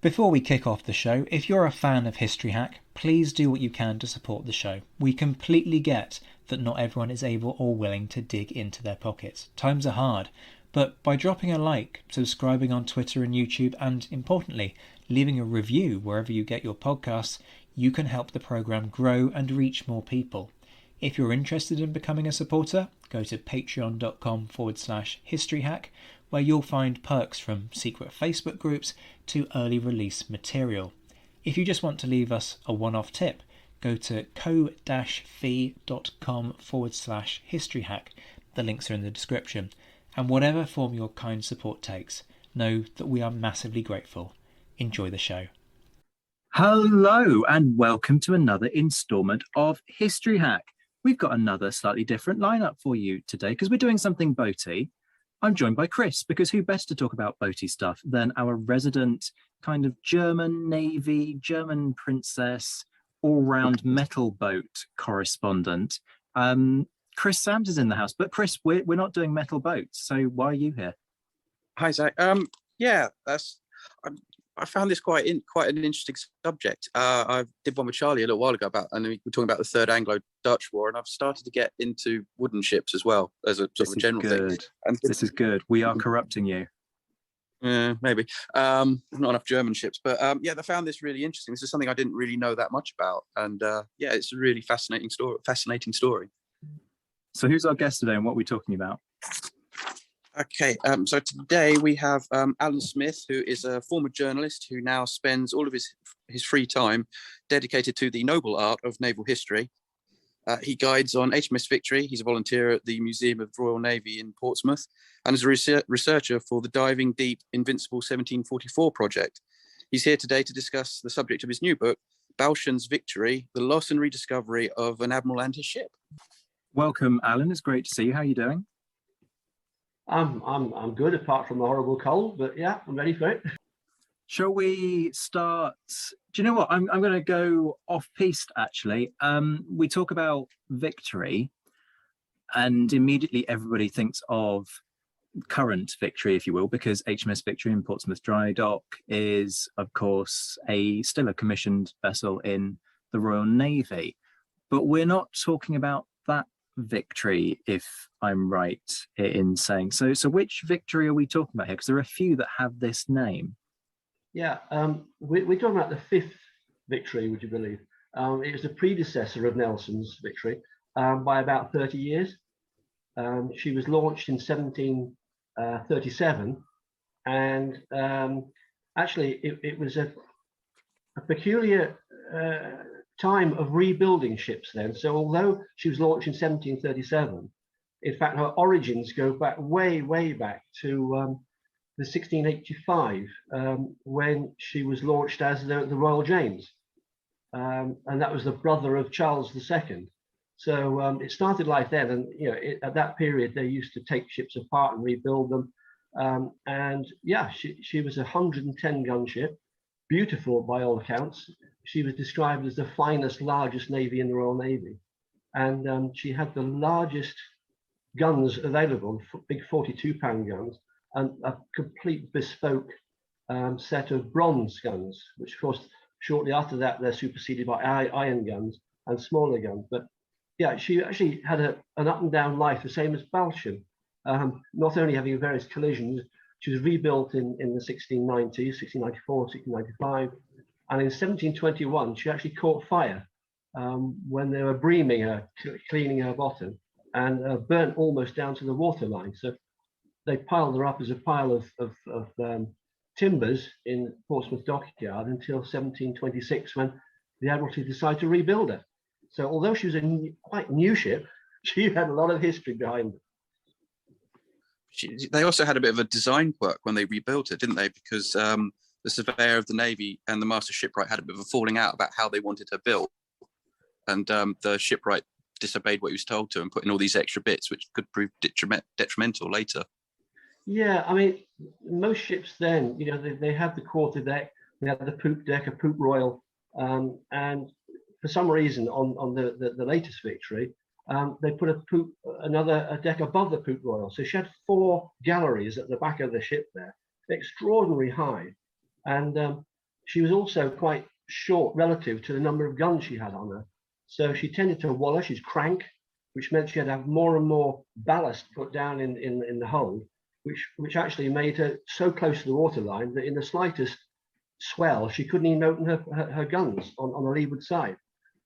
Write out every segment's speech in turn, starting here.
Before we kick off the show, if you're a fan of History Hack, please do what you can to support the show. We completely get that not everyone is able or willing to dig into their pockets. Times are hard, but by dropping a like, subscribing on Twitter and YouTube, and importantly, leaving a review wherever you get your podcasts, you can help the programme grow and reach more people. If you're interested in becoming a supporter, go to patreon.com/historyhack, where you'll find perks from secret Facebook groups to early release material. If you just want to leave us a one-off tip, go to ko-fi.com/historyhack. The links are in the description. And whatever form your kind support takes, know that we are massively grateful. Enjoy the show. Hello and welcome to another instalment of History Hack. We've got another slightly different lineup for you today because we're doing something boaty. I'm joined by Chris, because who better to talk about boaty stuff than our resident kind of German Navy, German princess, all-round metal boat correspondent. Chris Sams is in the house, but Chris, we're not doing metal boats, so why are you here? Hi, Zach. Yeah, I found this quite an interesting subject. I did one with Charlie a little while ago and we were talking about the Third Anglo-Dutch War, and I've started to get into wooden ships as well as a sort of a general thing. And this is good. We are corrupting you. Maybe. Not enough German ships, but yeah, I found this really interesting. This is something I didn't really know that much about, and yeah, it's a really fascinating story. So who's our guest today and what are we talking about? Okay, so today we have Alan Smith, who is a former journalist who now spends all of his free time dedicated to the noble art of naval history. He guides on HMS Victory. He's a volunteer at the Museum of the Royal Navy in Portsmouth and is a researcher for the Diving Deep Invincible 1744 project. He's here today to discuss the subject of his new book, Balchen's Victory, the loss and rediscovery of an admiral and his ship. Welcome, Alan. It's great to see you. How are you doing? I'm good, apart from the horrible cold, but yeah, I'm ready for it. Shall we start? Do you know what? I'm going to go off-piste, actually. We talk about Victory, and immediately everybody thinks of current Victory, if you will, because HMS Victory in Portsmouth Dry Dock is, of course, still a commissioned vessel in the Royal Navy. But we're not talking about that Victory, if I'm right in saying so. So which Victory are we talking about here? Because there are a few that have this name. Yeah, we're talking about the fifth Victory, would you believe? It was the predecessor of Nelson's Victory by about 30 years. She was launched in 1737, and actually it was a peculiar time of rebuilding ships then. So although she was launched in 1737, in fact her origins go back way back to the 1685 when she was launched as the Royal James, and that was the brother of Charles II. So it started like then, and at that period they used to take ships apart and rebuild them, and yeah, she was a 110 gun ship, beautiful by all accounts. She was described as the finest, largest navy in the Royal Navy. And she had the largest guns available, big 42-pound guns, and a complete bespoke set of bronze guns, which of course, shortly after that, they're superseded by iron guns and smaller guns. But yeah, she actually had an up and down life, the same as Balchen. Not only having various collisions, she was rebuilt in the 1690s, 1694, 1695. And in 1721, she actually caught fire when they were breaming her, cleaning her bottom, and burnt almost down to the waterline. So they piled her up as a pile of timbers in Portsmouth Dockyard until 1726, when the Admiralty decided to rebuild her. So although she was a quite new ship, she had a lot of history behind her. They also had a bit of a design quirk when they rebuilt it, didn't they? Because the surveyor of the Navy and the master shipwright had a bit of a falling out about how they wanted her built. And the shipwright disobeyed what he was told to and put in all these extra bits, which could prove detrimental later. Yeah, I mean, most ships then, they had the quarter deck, they had the poop deck, a poop royal, and for some reason on the latest Victory, they put a deck above the poop royal. So she had 4 galleries at the back of the ship there, extraordinary high. And she was also quite short relative to the number of guns she had on her. So she tended to waller, she's crank, which meant she had to have more and more ballast put down in the hold, which actually made her so close to the waterline that in the slightest swell, she couldn't even open her guns on the leeward side.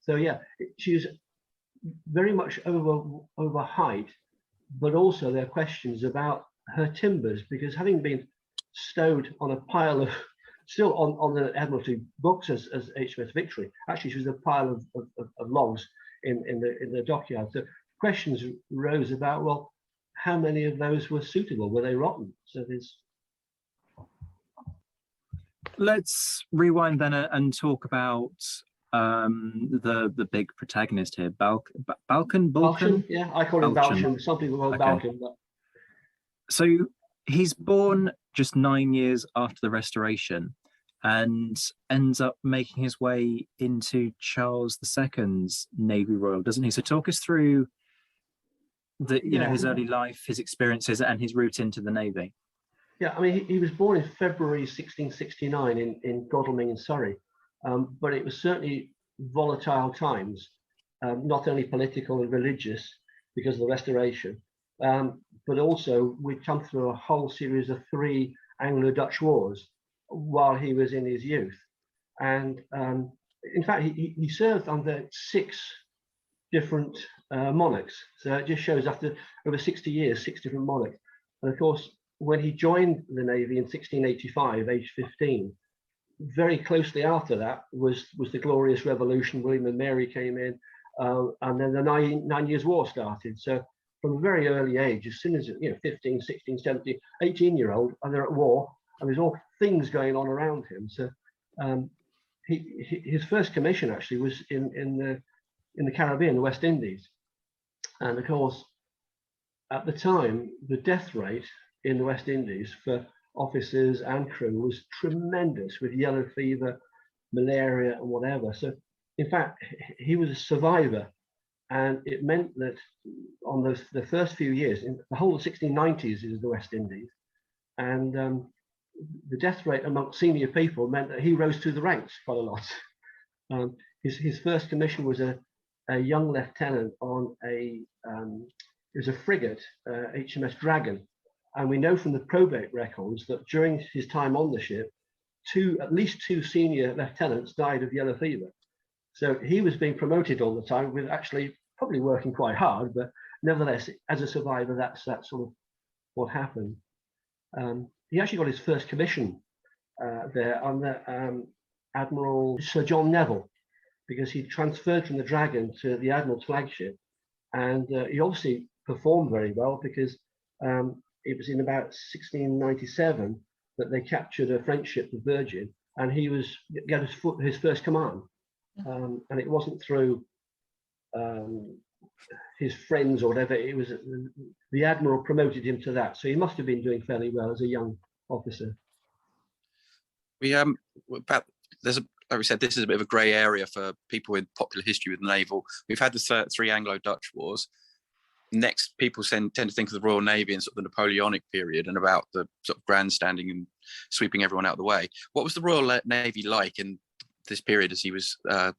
So yeah, she was very much over height, but also there are questions about her timbers, because having been stowed on a pile of, still on the Admiralty books as HMS Victory, actually she was a pile of logs in the dockyard. So questions rose about, well, how many of those were suitable? Were they rotten? So there's. Let's rewind then and talk about the big protagonist here, Balchen. Yeah, I call him Balchen. Some people call him Balchen. But... So he's born just 9 years after the Restoration and ends up making his way into Charles II's Navy Royal, doesn't he? So talk us through his early life, his experiences, and his route into the Navy. Yeah, I mean, he was born in February 1669 in Godalming in Surrey, but it was certainly volatile times, not only political and religious because of the Restoration, but also we'd come through a whole series of 3 Anglo-Dutch wars while he was in his youth. And in fact, he served under 6 different monarchs. So it just shows after over 60 years, 6 different monarchs. And of course, when he joined the Navy in 1685, age 15, very closely after that was the Glorious Revolution. William and Mary came in, and then the 9 Years' War started. So from a very early age, as soon as 15, 16, 17, 18-year-old, and they're at war, and there's all things going on around him. So his first commission actually was in the Caribbean, the West Indies, and of course, at the time, the death rate in the West Indies for officers and crew was tremendous, with yellow fever, malaria, and whatever. So, in fact, he was a survivor, and it meant that on the first few years, in the whole of the 1690s, is the West Indies, and the death rate among senior people meant that he rose through the ranks quite a lot. His first commission was a young lieutenant on it was a frigate, HMS Dragon. And we know from the probate records that during his time on the ship, at least two senior lieutenants died of yellow fever. So he was being promoted all the time, with actually probably working quite hard, but nevertheless, as a survivor, that's sort of what happened. He actually got his first commission there under Admiral Sir John Neville, because he transferred from the Dragon to the Admiral's flagship, and he obviously performed very well, because it was in about 1697 that they captured a French ship, the Virgin, and he got his first command. And it wasn't through his friends or whatever, it was the Admiral promoted him to that. So he must have been doing fairly well as a young officer. Like we said, this is a bit of a grey area for people with popular history with the naval. We've had the 3 Anglo-Dutch wars. Next, people tend to think of the Royal Navy in sort of the Napoleonic period and about the sort of grandstanding and sweeping everyone out of the way. What was the Royal Navy like in this period as he was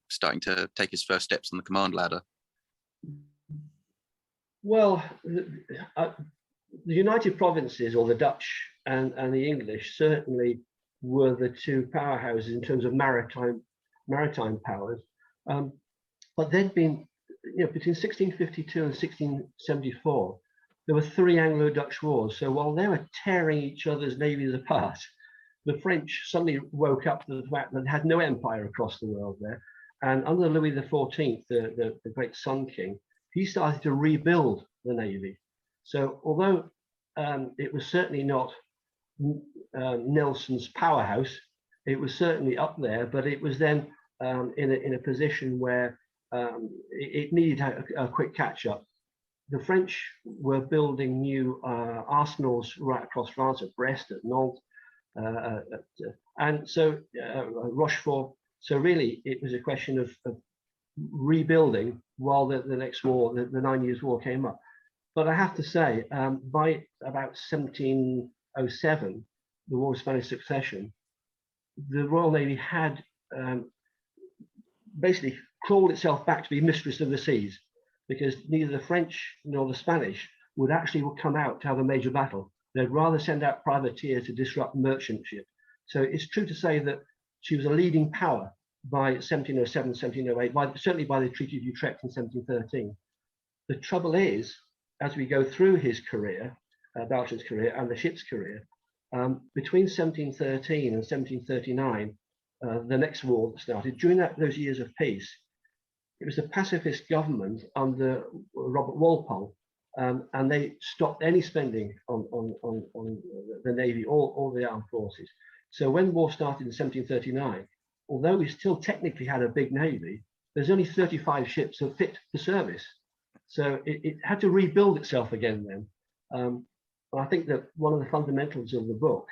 starting to take his first steps on the command ladder? Well, the United Provinces, or the Dutch and the English, certainly were the 2 powerhouses in terms of maritime powers. But there'd been, between 1652 and 1674, there were 3 Anglo-Dutch wars. So while they were tearing each other's navies apart, the French suddenly woke up to the fact that they had no empire across the world there. And under Louis XIV, the great Sun King, he started to rebuild the navy. So although it was certainly not Nelson's powerhouse, it was certainly up there, but it was then in a position where it needed a quick catch-up. The French were building new arsenals right across France, at Brest, at Nantes, and so Rochefort. So really, it was a question of rebuilding while the next war, the 9 Years' War, came up. But I have to say, by about 1707, the War of Spanish Succession, the Royal Navy had basically crawled itself back to be mistress of the seas, because neither the French nor the Spanish would actually come out to have a major battle. They'd rather send out privateers to disrupt merchant ship. So it's true to say that she was a leading power by 1707, 1708, certainly by the Treaty of Utrecht in 1713. The trouble is, as we go through his career, Balchen's career and the ship's career, between 1713 and 1739, the next war that started, during those years of peace, it was the pacifist government under Robert Walpole, and they stopped any spending on the Navy or the armed forces. So when war started in 1739, although we still technically had a big Navy, there's only 35 ships that fit for service. So it had to rebuild itself again then. I think that one of the fundamentals of the book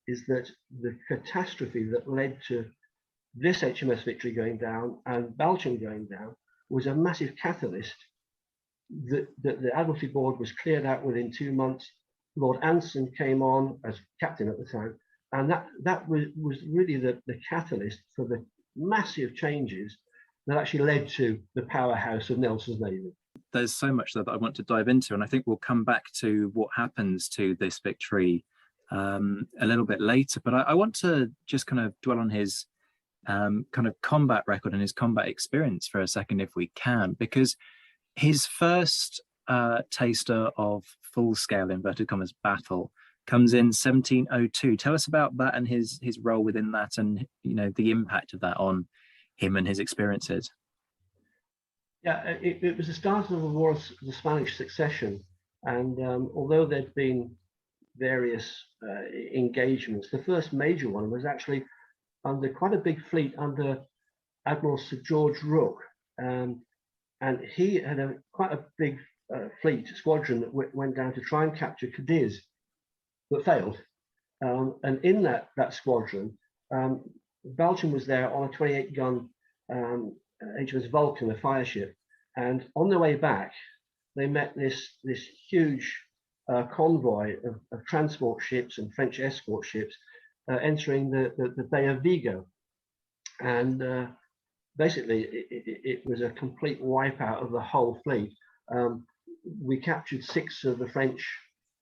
is that the catastrophe that led to this HMS Victory going down and Balchen going down was a massive catalyst. The Admiralty Board was cleared out within 2 months. Lord Anson came on as captain at the time, and that was really the catalyst for the massive changes that actually led to the powerhouse of Nelson's Navy. There's so much that I want to dive into, and I think we'll come back to what happens to this victory a little bit later. But I want to just kind of dwell on his kind of combat record and his combat experience for a second, if we can, because his first taster of full-scale inverted commas battle comes in 1702. Tell us about that and his role within that, and the impact of that on him and his experiences. Yeah, it was the start of the War of the Spanish Succession, and although there'd been various engagements, the first major one was actually under quite a big fleet under Admiral Sir George Rooke, and he had quite a big fleet squadron that went down to try and capture Cadiz, but failed. And in that squadron, Balchen was there on a 28-gun HMS Vulcan, a fire ship, and on their way back, they met this huge convoy of transport ships and French escort ships entering the Bay of Vigo, and basically it was a complete wipeout of the whole fleet. We captured 6 of the French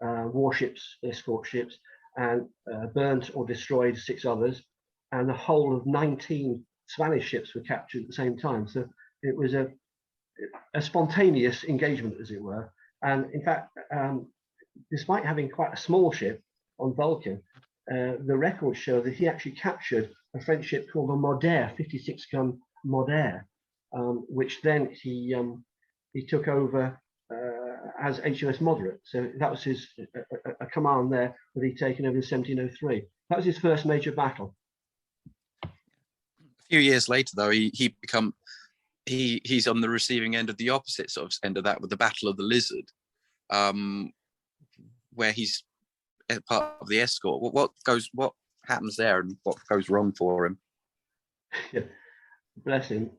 warships, escort ships, and burnt or destroyed 6 others, and the whole of 19 Spanish ships were captured at the same time. So it was a spontaneous engagement, as it were. And in fact, despite having quite a small ship on Vulcan, the records show that he actually captured a French ship called the Moder, 56-gun Moder, which then he took over as HMS Moderate. So that was his a command there that he'd taken over in 1703. That was his first major battle. A few years later, though, he's on the receiving end of the opposite sort of end of that, with the Battle of the Lizard, where he's part of the escort. What happens there, and what goes wrong for him? Yeah, bless him.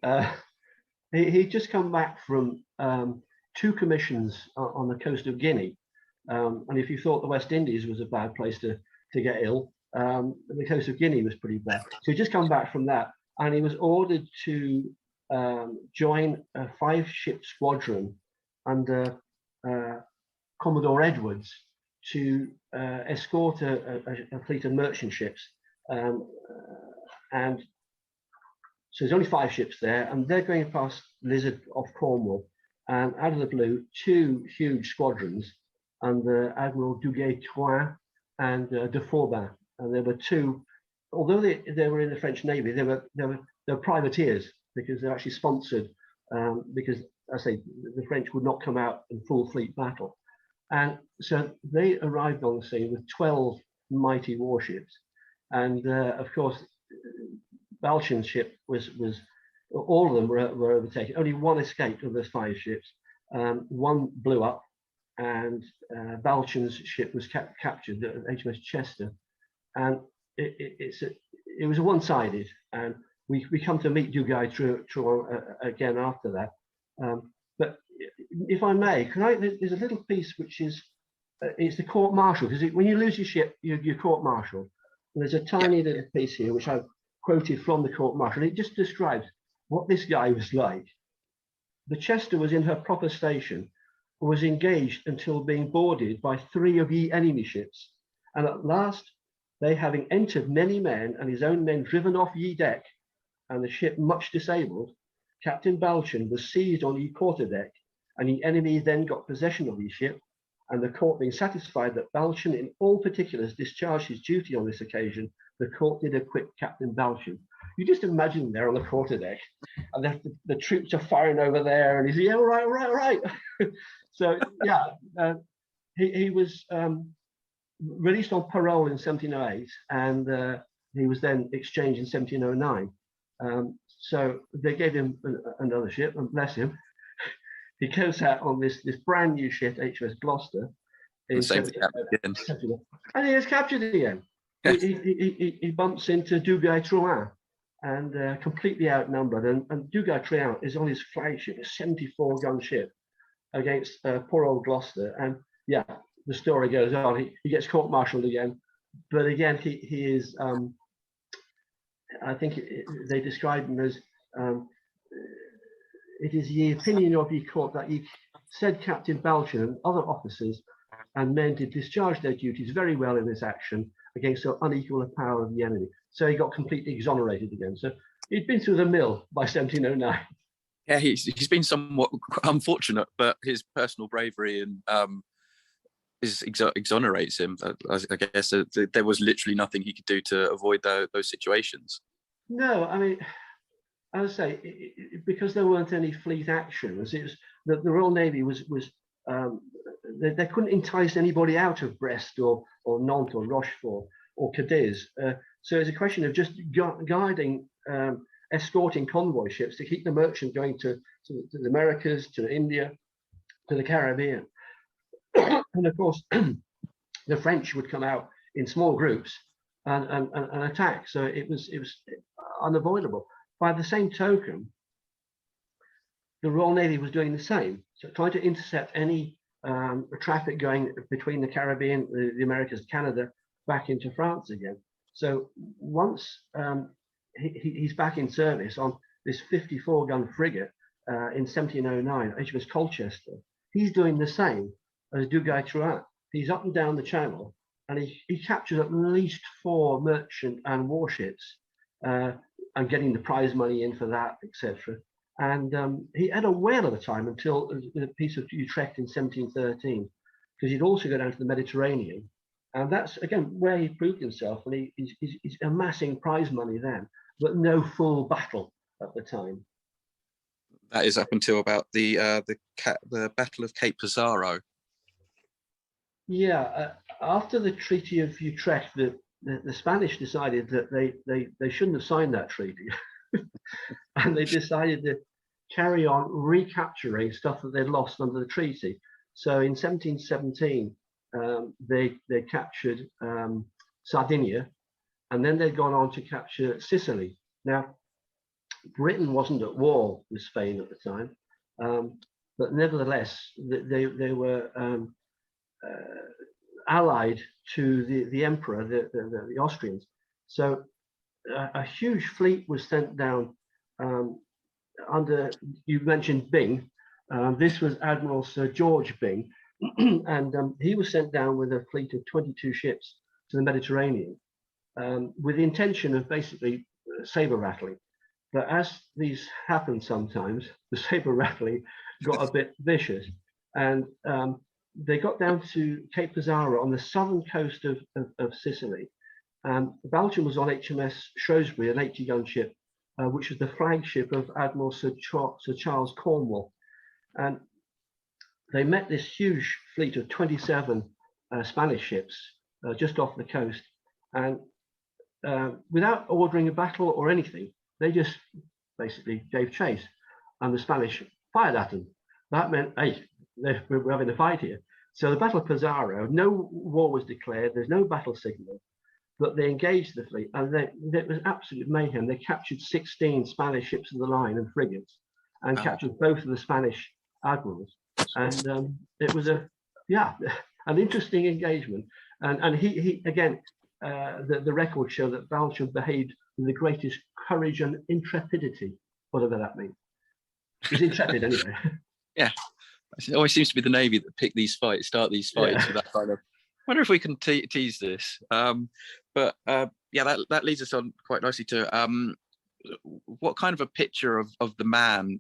He'd just come back from 2 commissions on the coast of Guinea, and if you thought the West Indies was a bad place to get ill, the coast of Guinea was pretty bad. So he'd just come back from that, and he was ordered to join a 5-ship squadron under Commodore Edwards to escort a fleet of merchant ships. And so there's only 5 ships there, and they're going past Lizard off Cornwall. And out of the blue, 2 huge squadrons under Admiral Duguay-Trouin and de Forbin. And there were 2, although they were in the French Navy, they were privateers, because they're actually sponsored, because, I say, the French would not come out in full fleet battle. And so they arrived on the scene with 12 mighty warships. And of course, Balchen's ship was all of them were overtaken. Only 1 escaped of those 5 ships. 1 blew up, and Balchen's ship was captured, the HMS Chester. And it was one-sided, and we come to meet Duguay-Trouin again after that. But if I may, there's a little piece which is it's the court martial, because when you lose your ship, you're court martial. There's a tiny little piece here which I've quoted from the court-martial. It just describes what this guy was like. The Chester was in her proper station, was engaged until being boarded by 3 of ye enemy ships, and at last they having entered many men and his own men driven off ye deck, and the ship much disabled, Captain Balchen was seized on ye quarter deck, and the enemy then got possession of ye ship, and the court being satisfied that Balchen in all particulars discharged his duty on this occasion, the court did acquit Captain Balchen. You just imagine there on the quarter deck, and the troops are firing over there, and he's, yeah, right. So, yeah, he was released on parole in 1708, and he was then exchanged in 1709. So they gave him another ship, and bless him, he goes out on this brand new ship, HMS Gloucester, and he is captured again. He bumps into Duguay-Trouin, and completely outnumbered. And Duguay-Trouin is on his flagship, a 74-gun ship, against poor old Gloucester. And yeah, the story goes on. He gets court-martialed again, but again he is. I think they describe him as. It is the opinion of the court that he said Captain Balchen and other officers and men did discharge their duties very well in this action against so unequal a power of the enemy. So he got completely exonerated again. So he'd been through the mill by 1709. Yeah, he's been somewhat unfortunate, but his personal bravery and exonerates him. I guess there was literally nothing he could do to avoid those situations. No, I mean, as I say, because there weren't any fleet actions, it was the Royal Navy was they couldn't entice anybody out of Brest or Nantes or Rochefort or Cadiz. So it's a question of just guiding, escorting convoy ships to keep the merchant going to the Americas, to India, to the Caribbean. And of course, the French would come out in small groups and attack. So it was unavoidable. By the same token, the Royal Navy was doing the same. So trying to intercept any traffic going between the Caribbean, the Americas, Canada, back into France again. So once he's back in service on this 54-gun frigate in 1709, HMS Colchester, he's doing the same as Duguay-Trouin. He's up and down the channel, and he captured at least 4 merchant and warships, and getting the prize money in for that, etc. And he had a whale of a time until the Peace of Utrecht in 1713, because he'd also go down to the Mediterranean. And that's, again, where he proved himself, and he's amassing prize money then, but no full battle at the time. That is up until about the Battle of Cape Pizarro. Yeah, after the Treaty of Utrecht, the Spanish decided that they shouldn't have signed that treaty. And they decided to carry on recapturing stuff that they'd lost under the treaty. So in 1717, they captured Sardinia, and then they'd gone on to capture Sicily. Now, Britain wasn't at war with Spain at the time, but nevertheless, they were allied to the emperor, the Austrians. So a huge fleet was sent down under, you mentioned Byng. This was Admiral Sir George Byng, and he was sent down with a fleet of 22 ships to the Mediterranean with the intention of basically saber rattling. But as these happen sometimes, the saber rattling got a bit vicious, and they got down to Cape Pizarro on the southern coast of Sicily. Balchen was on HMS Shrewsbury, an 80-gun ship, which was the flagship of Admiral Sir Charles Cornwall. And they met this huge fleet of 27 Spanish ships just off the coast. And without ordering a battle or anything, they just basically gave chase. And the Spanish fired at them. That meant, hey, we're having a fight here. So the Battle of Pizarro, no war was declared, there's no battle signal, but they engaged the fleet, and it was absolute mayhem. They captured 16 Spanish ships of the line and frigates, and captured both of the Spanish admirals. And it was an interesting engagement. And he again, the records show that Balchen behaved with the greatest courage and intrepidity, whatever that means. He's intrepid anyway. Yeah, it always seems to be the Navy that pick these fights, start these fights with that kind of. Wonder if we can tease this. But yeah, that leads us on quite nicely to what kind of a picture of the man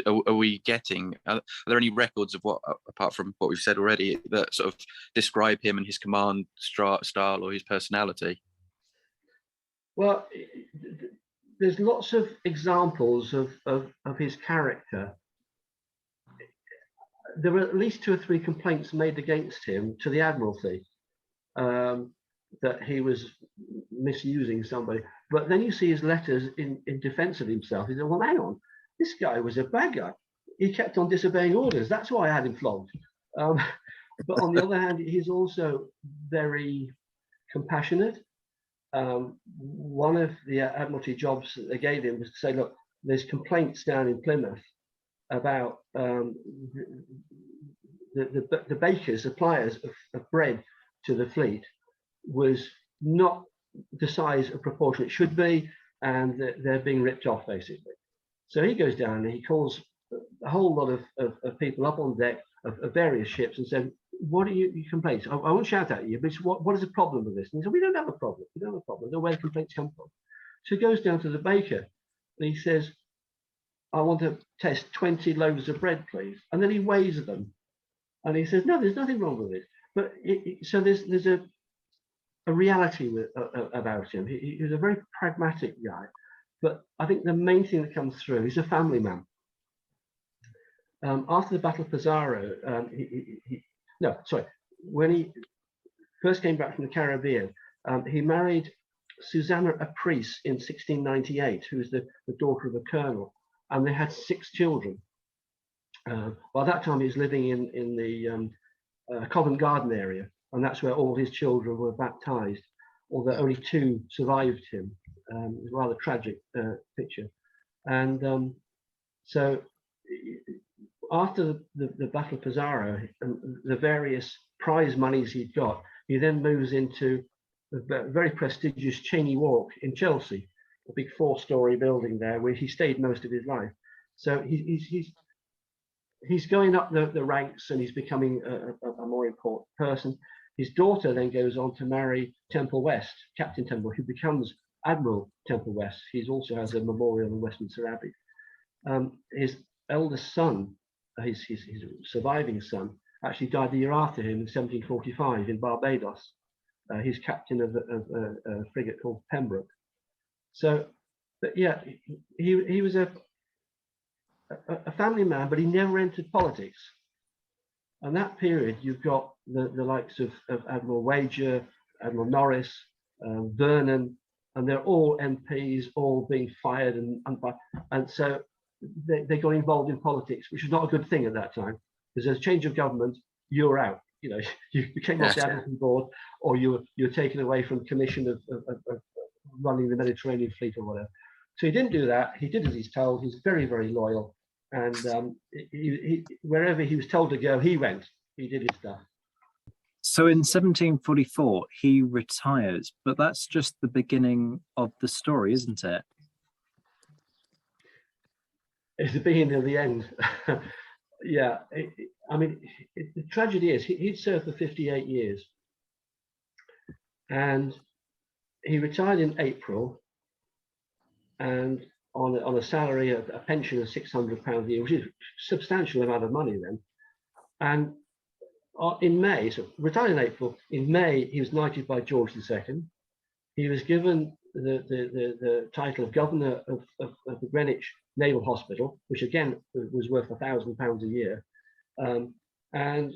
are we getting? Are there any records of what, apart from what we've said already, that sort of describe him and his command style or his personality? Well, there's lots of examples of his character. There were at least 2 or 3 complaints made against him to the Admiralty, that he was misusing somebody. But then you see his letters in defense of himself. He said, well, hang on, this guy was a bad guy. He kept on disobeying orders. That's why I had him flogged. But on the other hand, he's also very compassionate. One of the Admiralty jobs that they gave him was to say, look, there's complaints down in Plymouth about the bakers, suppliers of bread to the fleet was not the size or proportion it should be, and they're being ripped off, basically. So he goes down and he calls a whole lot of people up on deck of various ships and said, what are your complaints? I won't shout at you, but what is the problem with this? And he said, we don't have a problem. We don't have a problem. I don't know where the complaints come from. So he goes down to the baker and he says, I want to test 20 loaves of bread, please. And then he weighs them. And he says, no, there's nothing wrong with it. But so there's a reality about him. He was a very pragmatic guy. But I think the main thing that comes through, he's a family man. After the Battle of Pizarro, when he first came back from the Caribbean, he married Susanna Aprice in 1698, who was the daughter of a colonel, and they had 6 children. By that time, he was living in the Covent Garden area, and that's where all his children were baptized, although only 2 survived him. It was a rather tragic picture. And so after the Battle of Pizarro and the various prize monies he'd got, he then moves into a very prestigious Cheyne Walk in Chelsea, a big 4-story building there where he stayed most of his life. So he's going up the ranks and he's becoming a more important person. His daughter then goes on to marry Temple West, Captain Temple, who becomes Admiral Temple West. He also has a memorial in Westminster Abbey. His eldest son, his surviving son, actually died the year after him in 1745 in Barbados. He's captain of a frigate called Pembroke. So, but yeah, he was a family man, but he never entered politics. And that period, you've got the likes of Admiral Wager, Admiral Norris, Vernon, and they're all MPs, all being fired, and so they got involved in politics, which was not a good thing at that time, because there's a change of government, you're out. You know, you became off the Admiralty board, or you're taken away from commission of running the Mediterranean fleet or whatever. So he didn't do that. He did as he's told. He's very, very loyal, and wherever he was told to go, he went. He did his stuff. So in 1744, he retires, but that's just the beginning of the story, isn't it? It's the beginning of the end. Yeah, I mean, the tragedy is he'd served for 58 years, and he retired in April, and on a salary, a pension of £600 a year, which is a substantial amount of money then. And in May, so retired in April, in May he was knighted by George II. He was given the title of governor of the Greenwich Naval Hospital, which again was worth £1,000 a year. And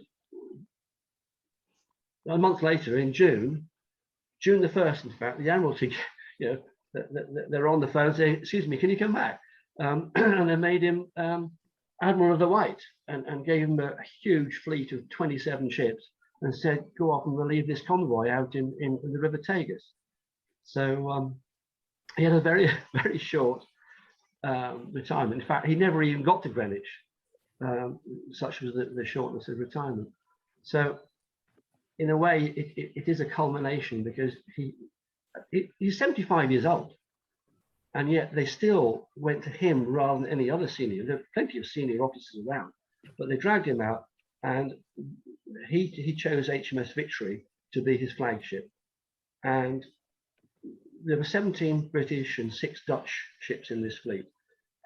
a month later, in June the 1st, in fact, the Admiralty, they're on the phone saying, "Excuse me, can you come back?" And they made him Admiral of the White and gave him a huge fleet of 27 ships and said, "Go off and relieve this convoy out in the River Tagus." So he had a very, very short retirement. In fact, he never even got to Greenwich. Such was the shortness of retirement. So in a way, it is a culmination, because he's 75 years old, and yet they still went to him rather than any other senior. There are plenty of senior officers around, but they dragged him out, and he chose HMS Victory to be his flagship. And there were 17 British and 6 Dutch ships in this fleet.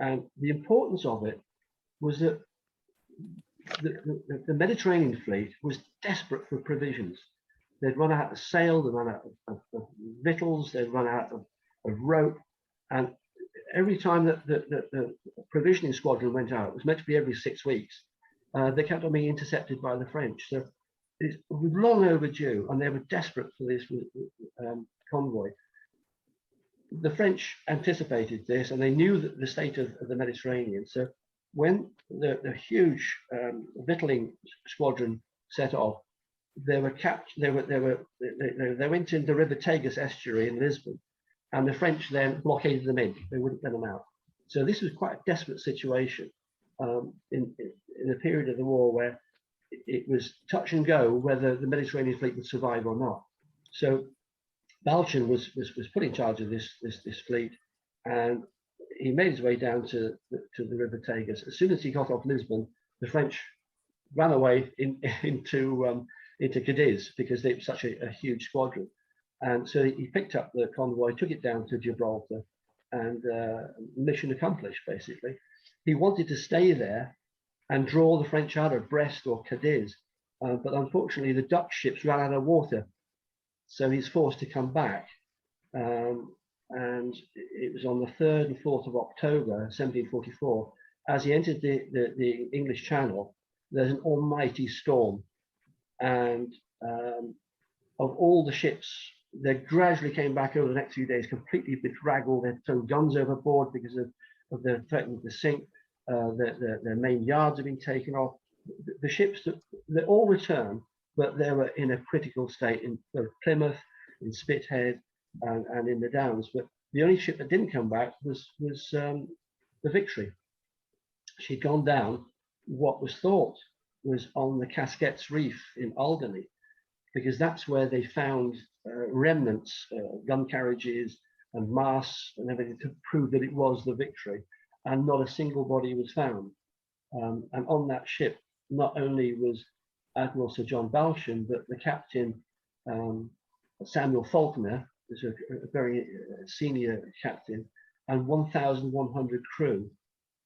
And the importance of it was that the Mediterranean fleet was desperate for provisions. They'd run out of sail, they'd run out of victuals, they'd run out of rope. And every time that the provisioning squadron went out, it was meant to be every 6 weeks, they kept on being intercepted by the French. So it was long overdue, and they were desperate for this convoy. The French anticipated this, and they knew that the state of the Mediterranean. So when the huge victualling squadron set off, they went into the River Tagus estuary in Lisbon, and the French then blockaded them in. They wouldn't let them out. So this was quite a desperate situation in a period of the war where it was touch and go whether the Mediterranean fleet would survive or not. So Balchen was put in charge of this fleet, and he made his way down to the River Tagus. As soon as he got off Lisbon, the French ran away into Cadiz, because they were such a huge squadron. And so he picked up the convoy, took it down to Gibraltar, and mission accomplished, basically. He wanted to stay there and draw the French out of Brest or Cadiz, but unfortunately the Dutch ships ran out of water. So he's forced to come back. And it was on the 3rd and 4th of October, 1744, as he entered the English Channel, there's an almighty storm. And of all the ships, they gradually came back over the next few days, completely bedraggled. They'd thrown guns overboard because of the threatening to sink. Their main yards had been taken off. The ships, they all returned, but they were in a critical state in both Plymouth, in Spithead, and in the Downs. But the only ship that didn't come back was the Victory. She'd gone down what was thought was on the Casquettes Reef in Alderney, because that's where they found remnants, gun carriages and masts and everything to prove that it was the Victory, and not a single body was found. And on that ship, not only was Admiral Sir John Balchen, but the captain, Samuel Faulkner, was a very senior captain, and 1,100 crew,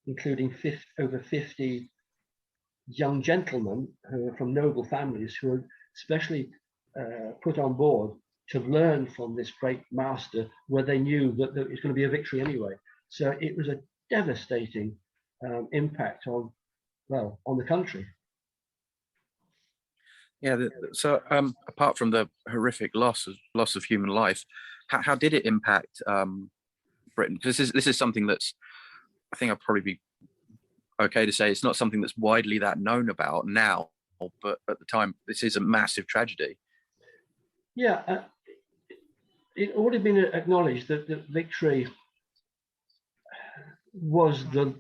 including over 50 young gentlemen who are from noble families, who were specially put on board to learn from this great master, where they knew that it was going to be a victory anyway. So it was a devastating impact on the country. Yeah. So apart from the horrific loss of human life, how did it impact Britain? Because this is something that's, I think I'll probably be okay to say, it's not something that's widely that known about now, but at the time, this is a massive tragedy. Yeah, it already been acknowledged that the Victory was the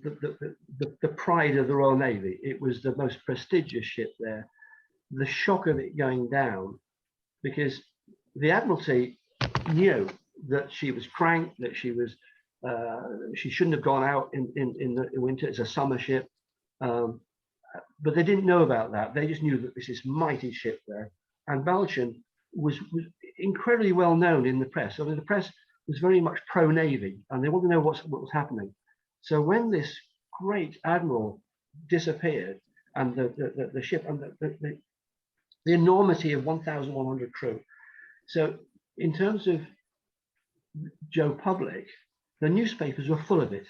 pride of the Royal Navy. It was the most prestigious ship there. The shock of it going down, because the Admiralty knew that she was cranked, that she shouldn't have gone out in the winter. It's a summer ship, but they didn't know about that. They just knew that this is mighty ship there. And Balchen was incredibly well known in the press. I mean, the press was very much pro-Navy, and they wanted to know what was happening. So when this great admiral disappeared, and the ship and the enormity of 1,100 crew. So in terms of Joe Public, the newspapers were full of it.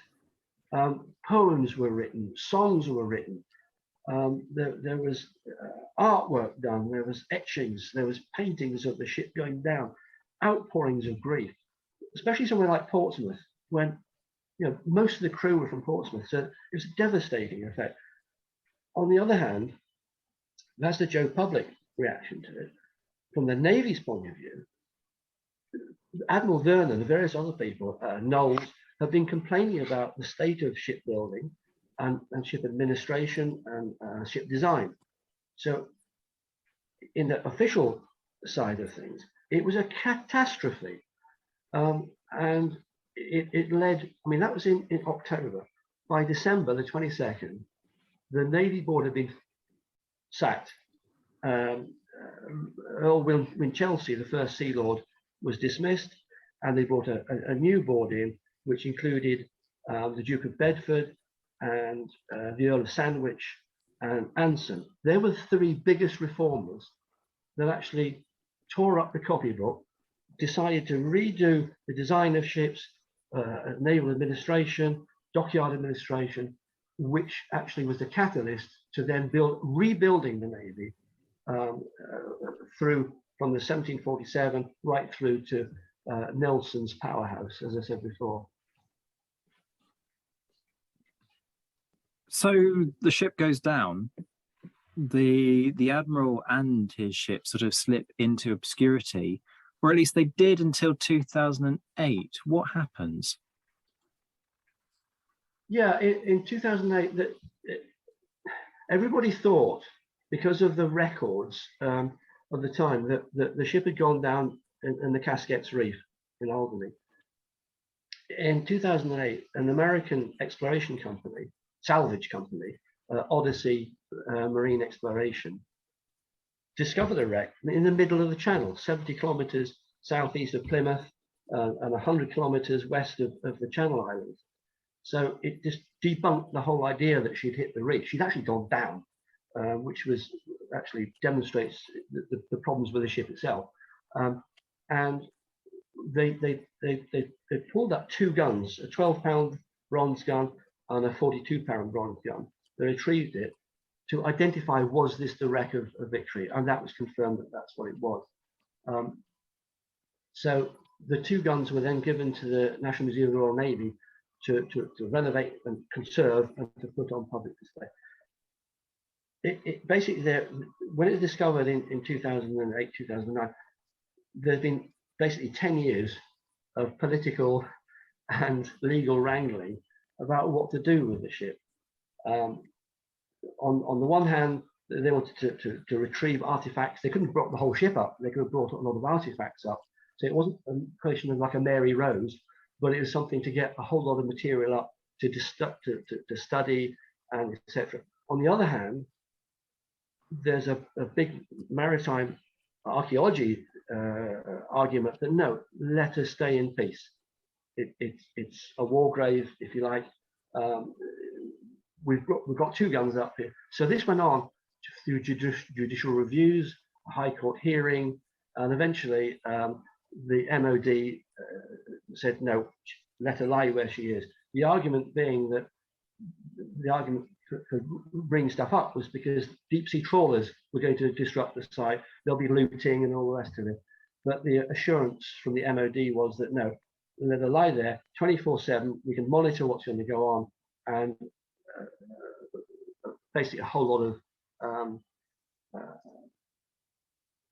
Poems were written, songs were written. There was artwork done, there was etchings, there was paintings of the ship going down, outpourings of grief, especially somewhere like Portsmouth, when most of the crew were from Portsmouth. So it was a devastating effect. On the other hand, that's the Joe Public reaction to it. From the Navy's point of view, Admiral Vernon and various other people, Knowles, have been complaining about the state of shipbuilding and ship administration and ship design. So in the official side of things, it was a catastrophe. And it led, I mean, that was in October. By December the 22nd, the Navy Board had been sacked. Earl Winchelsea, the first Sea Lord, was dismissed, and they brought a new board in, which included the Duke of Bedford and the Earl of Sandwich and Anson. They were the three biggest reformers that actually tore up the copybook, decided to redo the design of ships, naval administration, dockyard administration, which actually was the catalyst to then rebuilding the Navy through from the 1747 right through to Nelson's powerhouse, as I said before. So the ship goes down. The admiral and his ship sort of slip into obscurity, or at least they did until 2008. What happens? Yeah, in 2008, everybody thought, because of the records of the time, that the ship had gone down in the Casquettes Reef in Albany. In 2008, an American exploration company, salvage company, Odyssey Marine Exploration, discovered a wreck in the middle of the channel, 70 kilometers southeast of Plymouth and 100 kilometers west of the Channel Islands. So it just debunked the whole idea that she'd hit the reef. She'd actually gone down, which was actually demonstrates the problems with the ship itself. And they pulled up two guns, a 12-pound bronze gun and a 42-pound bronze gun. They retrieved it to identify, was this the wreck of Victory? And that was confirmed that that's what it was. So the two guns were then given to the National Museum of the Royal Navy to renovate and conserve and to put on public display. It basically, when it was discovered in 2008, 2009, there's been basically 10 years of political and legal wrangling about what to do with the ship. On the one hand, they wanted to retrieve artifacts. They couldn't have brought the whole ship up. They could have brought a lot of artifacts up. So it wasn't a question of like a Mary Rose, but it was something to get a whole lot of material up to study and etc. On the other hand, there's a big maritime archaeology argument that no, let us stay in peace. It's a war grave, if you like. We've got two guns up here. So this went on through judicial reviews, a High Court hearing, and eventually the MOD said no, let her lie where she is. The argument being that the argument for bringing stuff up was because deep sea trawlers were going to disrupt the site. There'll be looting and all the rest of it. But the assurance from the MOD was that no, let her lie there 24/7. We can monitor what's going to go on, and basically a whole lot of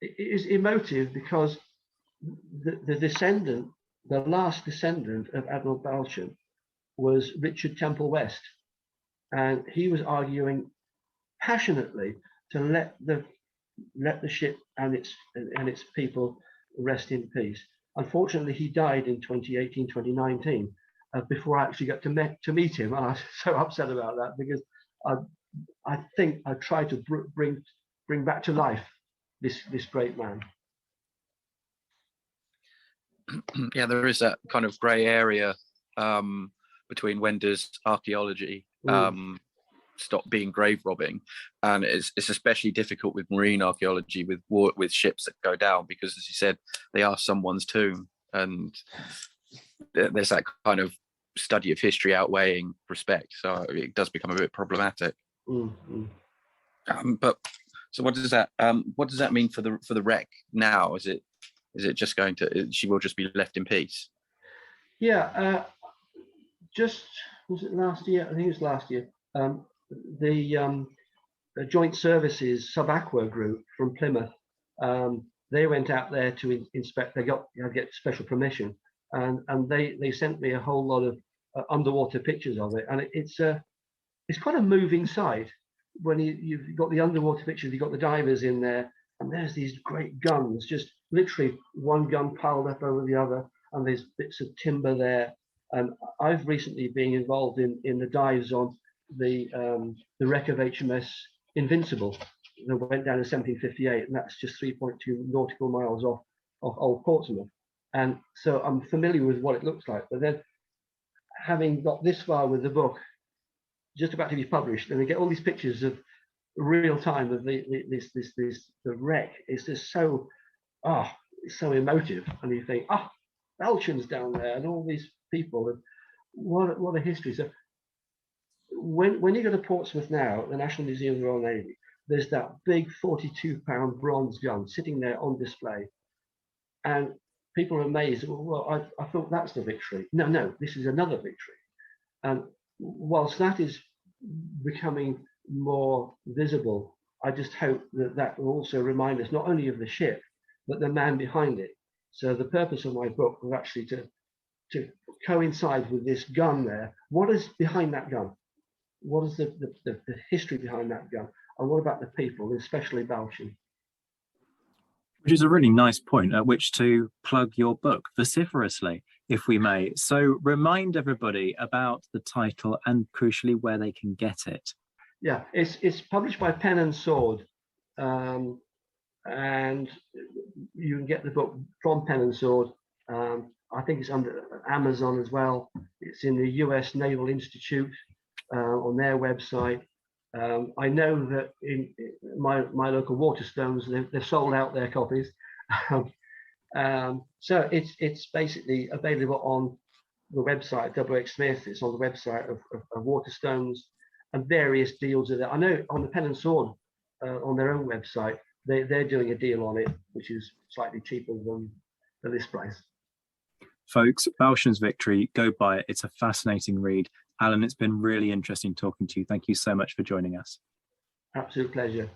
it is emotive because the last descendant of Admiral Balchen was Richard Temple West, and he was arguing passionately to let the ship and its people rest in peace. Unfortunately, he died in 2018, 2019, before I actually got to meet him, and I was so upset about that because I think I tried to bring back to life this great man. Yeah, there is that kind of grey area between when does archaeology stop being grave robbing, and it's especially difficult with marine archaeology with ships that go down, because as you said, they are someone's tomb, and there's that kind of study of history outweighing respect, so it does become a bit problematic. But so what does that mean for the wreck now? Is it just going to, she will just be left in peace? Yeah, was it last year? I think it was last year. The Joint Services Sub-Aqua group from Plymouth, they went out there to inspect. They got to get special permission, and they sent me a whole lot of underwater pictures of it, and it's quite a moving sight when you've got the underwater pictures. You've got the divers in there, and there's these great guns, just literally one gun piled up over the other, and there's bits of timber there. And I've recently been involved in the dives on the wreck of HMS Invincible that went down in 1758, and that's just 3.2 nautical miles off Old Portsmouth. And so I'm familiar with what it looks like. But then, having got this far with the book, just about to be published, and we get all these pictures of real time of the wreck. It's just so it's so emotive, and you think, Balchens down there, and all these people, and what a history. So when you go to Portsmouth now, the National Museum of the Royal Navy, there's that big 42-pound bronze gun sitting there on display, and people are amazed. Well, I thought that's the Victory. No, this is another Victory. And whilst that is becoming more visible, I just hope that will also remind us not only of the ship, but the man behind it. So the purpose of my book was actually to coincide with this gun there. What is behind that gun? What is the history behind that gun? And what about the people, especially Balchen? Which is a really nice point at which to plug your book vociferously, if we may. So remind everybody about the title and crucially where they can get it. Yeah, it's published by Pen and Sword, and you can get the book from Pen and Sword. I think it's under Amazon as well. It's in the US Naval Institute on their website. I know that in my local Waterstones, they've sold out their copies. So it's basically available on the website WX Smith. It's on the website of Waterstones, and various deals are there. I know on the Pen and Sword, on their own website, they're doing a deal on it, which is slightly cheaper than this price. Folks, Balchen's Victory, go buy it. It's a fascinating read. Alan, it's been really interesting talking to you. Thank you so much for joining us. Absolute pleasure.